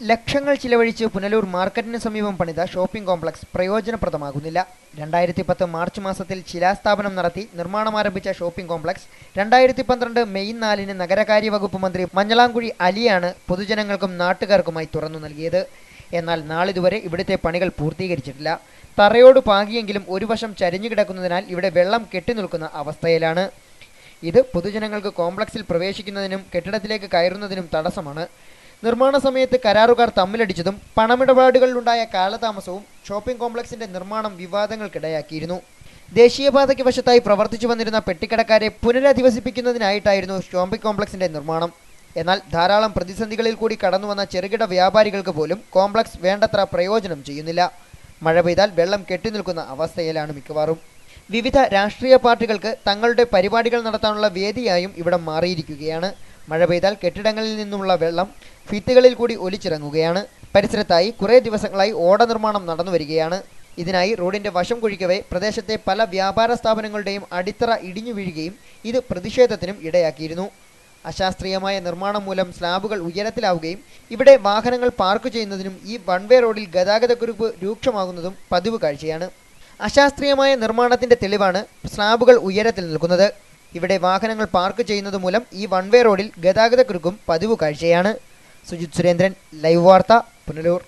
ലക്ഷങ്ങൾ ചിലവഴിച്ച് പുനലൂർ മാർക്കറ്റിന് സമീപം പണിത ഷോപ്പിംഗ് കോംപ്ലക്സ് പ്രയോജനപ്രദമാകുന്നില്ല. 2010 മാർച്ച് മാസത്തിൽ ശിലാസ്ഥാപനം നടത്തി നിർമ്മാണമാരംഭിച്ച ഷോപ്പിംഗ് കോംപ്ലക്സ് 2012 മെയ് 4-ന് നഗരകാര്യ വകുപ്പ് മന്ത്രി മഞ്ഞളാംകുഴി അലിയാണ് പൊതുജനങ്ങൾക്കും നാട്ടുകാർക്കുമായി തുറന്നു നൽകിയത്. എന്നാൽ നാളിതുവരെ ഇവിടുത്തെ പണികൾ പൂർത്തീകരിച്ചിട്ടില്ല. തറയോട് പാകിയെങ്കിലും ഒരു വശം ചരിഞ്ഞു കിടക്കുന്നതിനാൽ ഇവിടെ വെള്ളം കെട്ടിനിൽക്കുന്ന അവസ്ഥയിലാണ്. ഇത് പൊതുജനങ്ങൾക്ക് കോംപ്ലക്സിൽ പ്രവേശിക്കുന്നതിനും കെട്ടിടത്തിലേക്ക് കയറുന്നതിനും തടസ്സമാണ്. നിർമ്മാണ സമയത്ത് കരാറുകാർ തമ്മിലടിച്ചതും പണമിടപാടുകളിലുണ്ടായ കാലതാമസവും ഷോപ്പിംഗ് കോംപ്ലക്സിന്റെ നിർമ്മാണം വിവാദങ്ങൾക്കിടയാക്കിയിരുന്നു. ദേശീയപാതയ്ക്ക് വശത്തായി പ്രവർത്തിച്ചു വന്നിരുന്ന പെട്ടിക്കടക്കാരെ പുനരധിവസിപ്പിക്കുന്നതിനായിട്ടായിരുന്നു ഷോപ്പിംഗ് കോംപ്ലക്സിന്റെ നിർമ്മാണം. എന്നാൽ ധാരാളം പ്രതിസന്ധികളിൽ കൂടി കടന്നുവന്ന ചെറുകിട വ്യാപാരികൾക്ക് പോലും കോംപ്ലക്സ് വേണ്ടത്ര പ്രയോജനം ചെയ്യുന്നില്ല. മഴ പെയ്താൽ വെള്ളം കെട്ടിനിൽക്കുന്ന അവസ്ഥയിലാണ് മിക്കവാറും. വിവിധ രാഷ്ട്രീയ പാർട്ടികൾക്ക് തങ്ങളുടെ പരിപാടികൾ നടത്താനുള്ള വേദിയായും ഇവിടം മാറിയിരിക്കുകയാണ്. മഴ പെയ്താൽ കെട്ടിടങ്ങളിൽ നിന്നുള്ള വെള്ളം ഭിത്തികളിൽ കൂടി ഒലിച്ചിറങ്ങുകയാണ്. പരിസരത്തായി കുറേ ദിവസങ്ങളായി ഓട നിർമ്മാണം നടന്നുവരികയാണ്. ഇതിനായി റോഡിന്റെ വശം കുഴിക്കവേ പ്രദേശത്തെ പല വ്യാപാര സ്ഥാപനങ്ങളുടെയും അടിത്തറ ഇടിഞ്ഞു വീഴുകയും ഇത് പ്രതിഷേധത്തിനും ഇടയാക്കിയിരുന്നു. അശാസ്ത്രീയമായ നിർമ്മാണം മൂലം സ്ലാബുകൾ ഉയരത്തിലാവുകയും ഇവിടെ വാഹനങ്ങൾ പാർക്ക് ചെയ്യുന്നതിനും ഈ വൺവേ റോഡിൽ ഗതാഗതക്കുരുക്ക് രൂക്ഷമാകുന്നതും പതിവ് കാഴ്ചയാണ്. അശാസ്ത്രീയമായ നിർമ്മാണത്തിന്റെ തെളിവാണ് സ്ലാബുകൾ ഉയരത്തിൽ നിൽക്കുന്നത്. ഇവിടെ വാഹനങ്ങൾ പാർക്ക് ചെയ്യുന്നത് മൂലം ഈ വൺവേ റോഡിൽ ഗതാഗതക്കുരുക്കും പതിവ് കാഴ്ചയാണ്. സുജിത് സുരേന്ദ്രൻ, ലൈവ് വാർത്ത, പുനലൂർ.